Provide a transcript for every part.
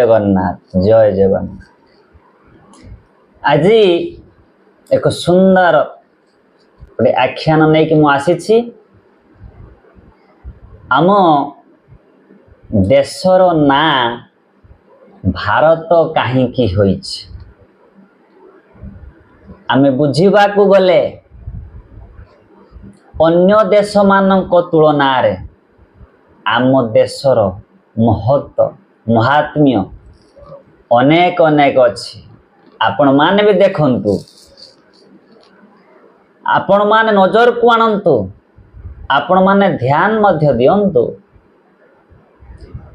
जगन्नाथ जय जगन्नाथ। आज एक सुंदर गोटे आख्यान नहीं कि मुझे आम देशर ना भारत कहीं आमे बुझीबा को गले अन्य देश मानक तुलना रे आम देशर महत्व महात्म्य अनेक अनेक अच्छी। आपण माने भी देखंतु, आपण माने नजर को आणंतु, आपण माने ध्यान मध्य दियंतु।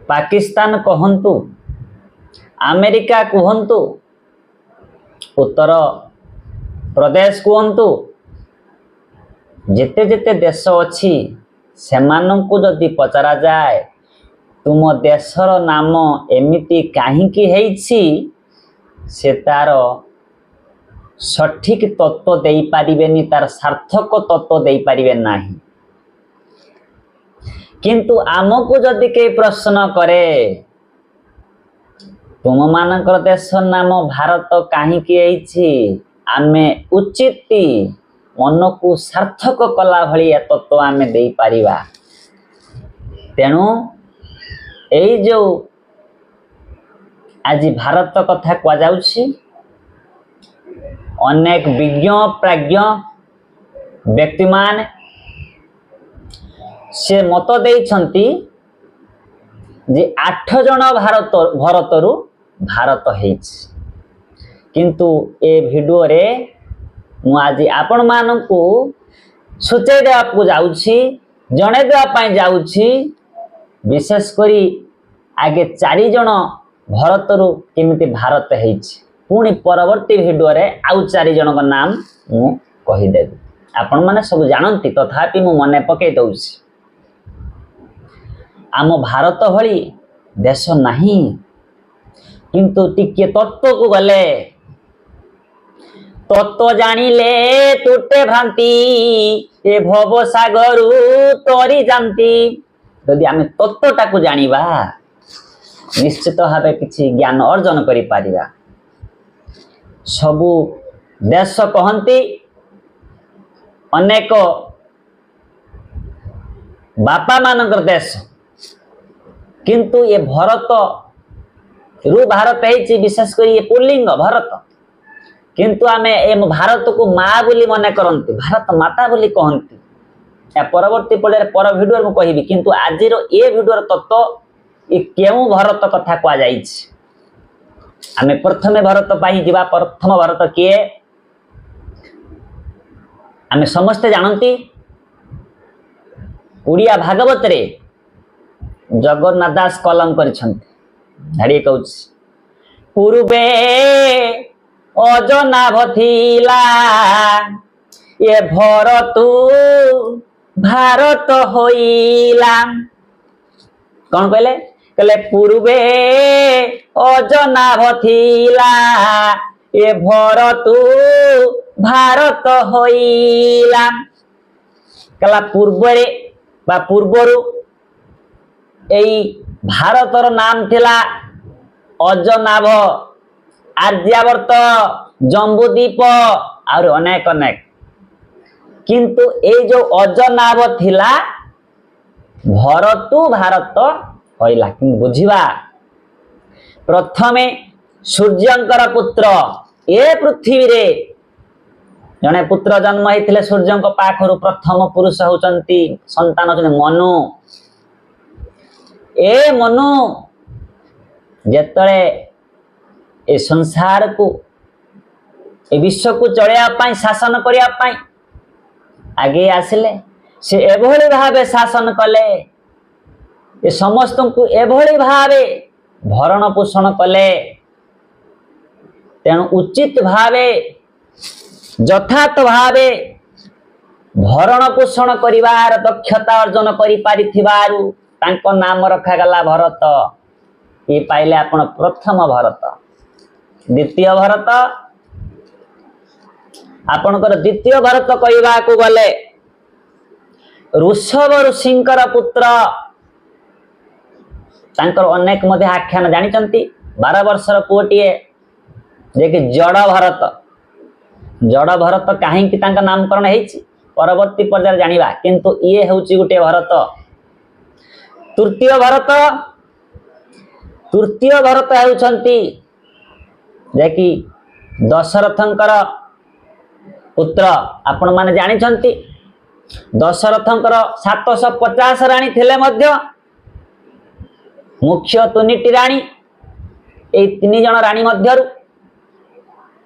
पाकिस्तान कहंतु, अमेरिका कहंतु, उत्तर प्रदेश कहंतु, जेते जेते देश अच्छी सेमानंकु जदि पचरा जाए तुम देशर नाम एमिति काहींकी हेइछि से तार सठिक तत्व देई पारिबेनी, तार सार्थक तत्व देई पारिबे नाही। किंतु आमको जदि के प्रश्न करे तुम मानकर देशर नाम भारत काहींकी हेइछि, आमे उचित मन को सार्थक कला भली तत्व आमे देई पारिबा। तेणु एई जो आज भारत कथा कह जाउछि, अनेक विज्ञ प्राज्ञ व्यक्तिमान से मत देइछंती जे 8 जन भारतरु भारत हेइछि। किंतु ए वीडियो रे मु आज आपण मानकु सूचय देवाकू जाउछि, जणे देवा पई जाउछि। विशेष करी आगे 4 जन भारतरु केमिति भारत हेइछि, पुणी परवर्ती वीडियो रे आउ 4 जन का नाम मु कहि देबी। आपण माने सब जानंती, तथापि मु मने पके दउछि। आम भारत भली देश नाही, किंतु टिके तत्व को गले तत्व जानिले तुटे भ्रांति ए भव सागरु तरी जानती। यदि आम तत्वटा को जानिबा निश्चित भाव किसी ज्ञान अर्जन करि पारिबा। सबु देश कहंती अनेक बापा मानकर देश, किंतु ये भारत रु भारत है विशेष कर ये पुल्लिंग भारत, किंतु आमे ए भारत को माँ बोली मने करंती, भारत माता बोली कहंती। या परवर्ती पड़े पर वीडियो में कहबी, किंतु आज ये वीडियो तत्व ये क्यों भारत कथा कह जाइछि। आमे प्रथमे भारत पाई जीवा। प्रथम भारत किए आमे समस्ते जानती। उड़िया भागवत रे जगन्नाथ दास कलम करिसंती। धाड़ी कहूछि, पूर्वे अजनाभ थिला ये भरतु भारत होइला। कौन कहले? कहले पूर्वे अजनाभ थिला ये भरतु भारत होइला। कहला पूर्वरे बा पूर्वरु एई भारतर नाम थिला अजनाभ, आर्यावर्त, जम्बूद्वीप और अनेक अनेक। किंतु ए जो अजनाभ थिला भरतु भारत होइला। कि बुझिबा, प्रथमे सूर्यंकर पुत्र ए पृथ्वी रे जने पुत्र जन्म होइथिले सूर्यंक पाखरु। प्रथम पुरुष होचंती संतान होचंती मनु। ए मनु जेतळे ए संसार को ए विश्व को चढ़िया पाई शासन करिया पाई आगे आसिले, से एभली भावे शासन कले, ए समस्त को एभली भावे भरण पोषण कले। तेणु उचित भावे यथार्थ भावे भरण पोषण करिवार दक्षता अर्जन करि पारिथिबारु तांको नाम रखा गला भरत। ये पाइले आपण प्रथम भरत। द्वितीय भरत आपणकर द्वितीय भरत कहवा को गले ऋषभ ऋषिंकर पुत्र। तांकर अनेक मध्य आख्यान जानिचंती। 12 वर्षर पुओटीए जे कि जड़ भरत कहीं नामकरण होती परवर्ती पर्यायर जानिबा किंतु ये होची गुटे भरत। तृतीय भरत होउछंती जे कि दशरथंकर पुत्र। आपण माने जानिछंती दशरथंकर 750 राणी थिले मध्य मुख्य 3टी राणी ए 3 जण राणी मध्यरु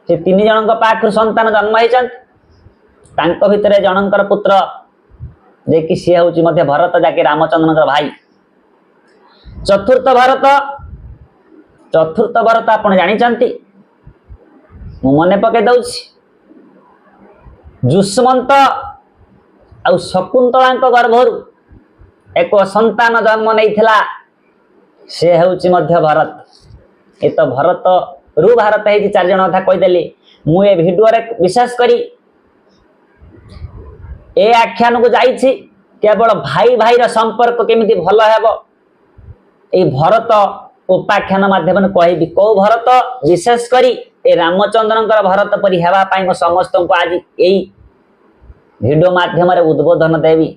से 3 जनक पाखर संतान जन्म होइछंत। तांको भितरे जनकर पुत्र जे कि सी होउची मध्य भरत जाके रामचंद्रनकर भाई। चतुर्थ भरत आपण जानिछंती मु मने पके दउछि जुष्मंत आ शकुंतलांक गर्भरु एक संतान जन्म नैथिला से होउची मध्य भरत। ए तो भरत रु भारत है 4 जन कथा कहीदेली। मु ए भिडियो रे विशेष करी ए आख्यान को जाइछि केवल भाई भाई रा संपर्क केमिति भलो हेबो ए भरत उपाख्यान माध्यम कहबी। को भरत विशेष करी ए रामचंद्रनकर भरत परि हेबा पाई म समस्त को आज एई भिडियो माध्यम रे उद्बोधन देवी।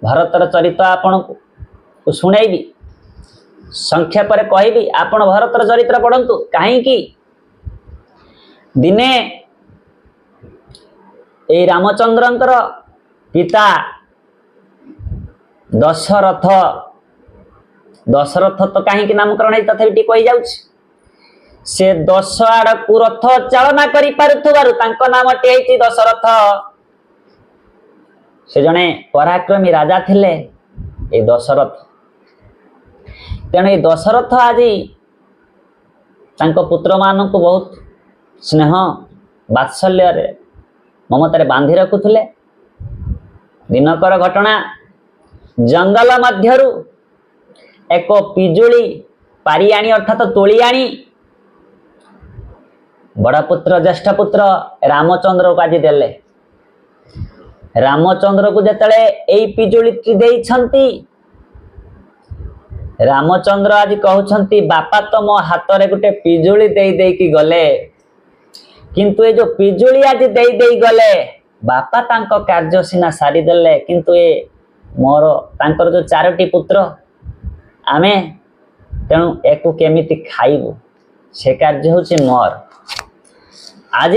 भरतर चरित्र आपन को सुनेबी संक्षेप रे कहबी। आपण भरतर चरित्र पढ़ंतु काहे कि दिने ए रामचंद्रनकर पिता दशरथ तो कहीं नामकरण है तथापि टी कही जाउछि से 10 आड़कू रथ चालना करि पारुथबारु तांको नाम टेइछि दशरथ। से जने पराक्रमी राजा थिले ए दशरथ। तेणु ए दशरथ आज तांको पुत्र मान को बहुत स्नेह वात्सल्य रे ममतारे बांधी रखुले। दिनकर घटना जंगल मध्यरु एक पिजुली पारी आनी अर्थात तोली आनी बड़ा पुत्र ज्येष्ठ पुत्र रामचंद्र को आज देले। रामचंद्र को जतले एई पिजुली देइछंती रामचंद्र आज कहउछंती बापा तो मो हाथ रे गुटे पिजुली देई देई की गले किंतु ए जो पिजुली आज देई देई गले बापा तांको कार्य सीना सारी देले किंतु ए मोर तांकर जो 4टी पुत्र आमे तेणु एको केमिति खाइबु से कार्य होछि मोर। आज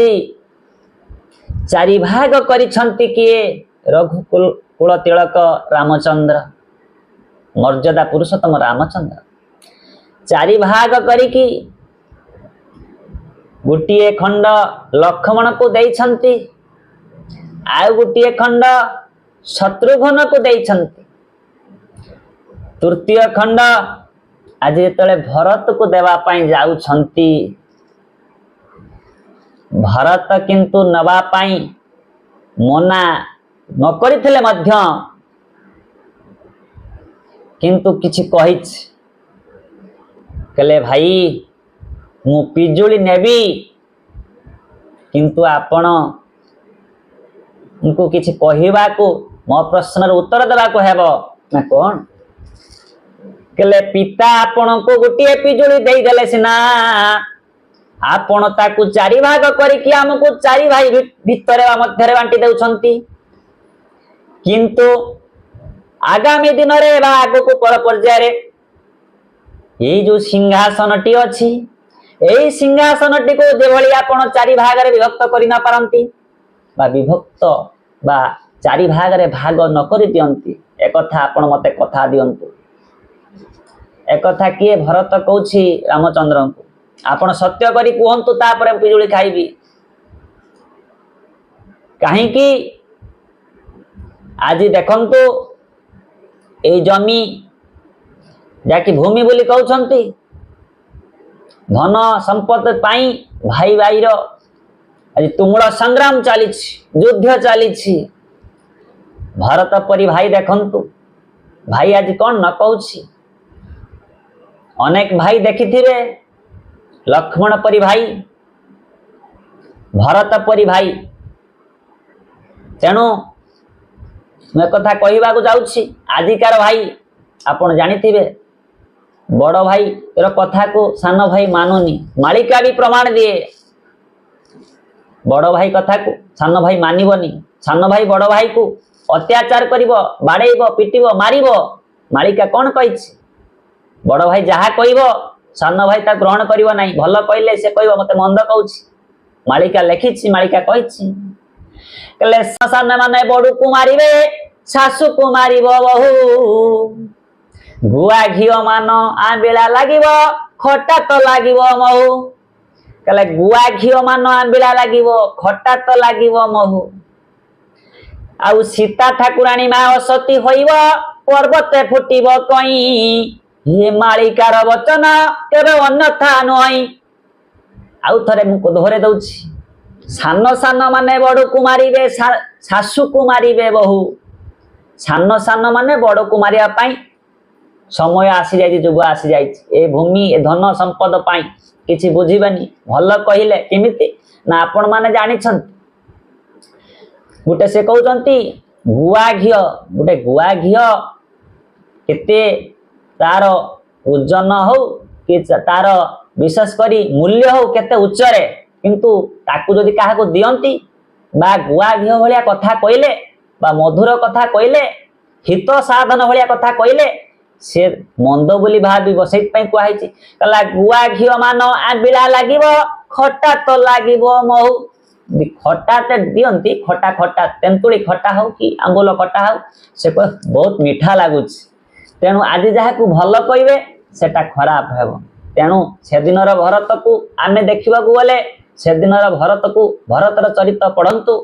4 भाग करिछंती किए रघुकुल कुल तिलक रामचंद्र मर्यादा पुरुषोत्तम रामचंद्र 4 भाग करिकी गोटे खंड लक्ष्मण को देइछंती आ गोटे खंड शत्रुघ्न को देइछंती। तृतीय खंड आज जेतले भरत को देवा पाई जाउछंती भरत किंतु नवा पाई मना न करिथिले मध्य किंतु किछि कहिछ कहले भाई मु पिजुली नेबी किंतु आपण उनको किछि कहिबा को मो प्रश्न उत्तर देबा को हेबो ना कोन। कहले पिता आपण को गोटे पिजुली देई देले सिना आपण ताकू 4 भाग करिकि हमको 4 भाई भितरे मध्यरे बांटी देउछंती किंतु आगामी दिन रे बा आगो को पर पर्याय रे ए जो सिंहासनटी अछि एई सिंहासनटी को जेभली आपण 4 भाग रे विभक्त करि ना पारंती बा विभक्त बा 4 भाग रे भाग न करि दियंती एक कथा आपण मते कथा दियंतु। एक कथा किए भरत कहूछि रामचंद्र को आपण सत्य करी कहंतु तापरे पिजुली खाइबी काहे कि आज देखंतु ए जमी जाकि भूमि बोली कहउछंती धन संपत्ति पाई भाई भाई रो आज तुमुल संग्राम चली युद्ध चली भरत परी भाई देखंतु भाई आज कौन न कहूछि अनेक भाई देखिथिबे लक्ष्मण परी भाई भरत परी भाई तेणु मैं कथा कहवा को जाउछि आजिकार भाई आपण जानिथिबे बड़ भाई कथा को सान भाई मानुनी मालिका भी प्रमाण दिए बड़ भाई कथा को सान भाई मानिबनी सान भाई बड़ भाई को अत्याचार करिवो बाड़ेइबो पिटिबो मारिबो मालिका कौन कही बड़ भाई जहाँ कहबो सान भाई ता ग्रहण करिवो नाही भल कहले से कहबो मते मंद कहूछि मालिका लिखिछि मालिका कहिछि कहले सान माने बड़ू को मारिबे सासु को मारिबो बहु गुआ घिओ मान आंबिला लागिबो खटा तो लागिबो महु कहले गुआ घिओ मान आंबिला लागिबो खटा तो लागिबो महु आउ सीता ठाकुराणी मा असती होइबो पर्वते फुटिबो कई हे मालिकार वचन केबे अन्यथा नई आउ थरे मु दोहरे दउछि सान सान माने बड़ को मारिबे सासु को मारिबे बहु सान सान माने बड़ को मारिया पाई समय आसी जाइए जुग आसी जाइए ए भूमि ए धन संपद पाई किछि बुझिबानी भल कहिले केमिति ना आपण माने जानि छन गुटे से कहउचंती गुआ घिओ गुटे गुआ घिओ केते तार ओजन हो कि तार विशेष करी मूल्य हो केते उच्चरे किंतु ताकू जदि काहा को दियंती बा गुआ घिओ भलिया कथा कहिले बा मधुर कथा कहिले हित साधन भलिया कथा कहिले से मंद बोली भाविबो सेत पई कुआ हिची कला गुआ घिओ मान आंबिला लागिबो खटा तो लागिबो महु खटा ते दियंती खटा खटा तेंतुली खटा हो कि आंबुल खटा हो से बहुत मीठा लागुच तेणु आज जहा को भल कहबे सेटा खराब हेबो तेणु से दिनर भरत को आमे देखिबा को बोले से दिनर भरत को भरतर चरित्र पढ़ंतु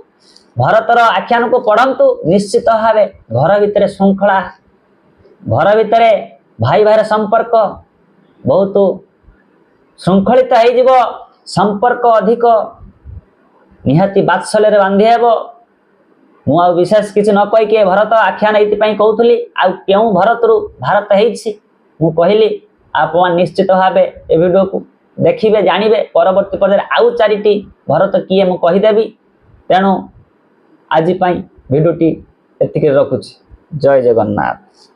भरतर आख्यान को पढ़ंतु निश्चित भावे घर भितर श्रृंखला घर भितर भाई भाई संपर्क बहुत श्रृंखलित हो संपर्क अधिक निहाती बात्सल्य बांधि हेब मु विशेष किसी न कहीकि भरत आख्यान ये कहूली आउ भरत रु भारत हो कहली आप निश्चित भाव ए वीडियो को देखिए जानवे परवर्ती पर्याय आउ चारिटी भरत किए मु कहीदेवी तेणु आज वीडियोटी एतिक रखुछि जय जगन्नाथ।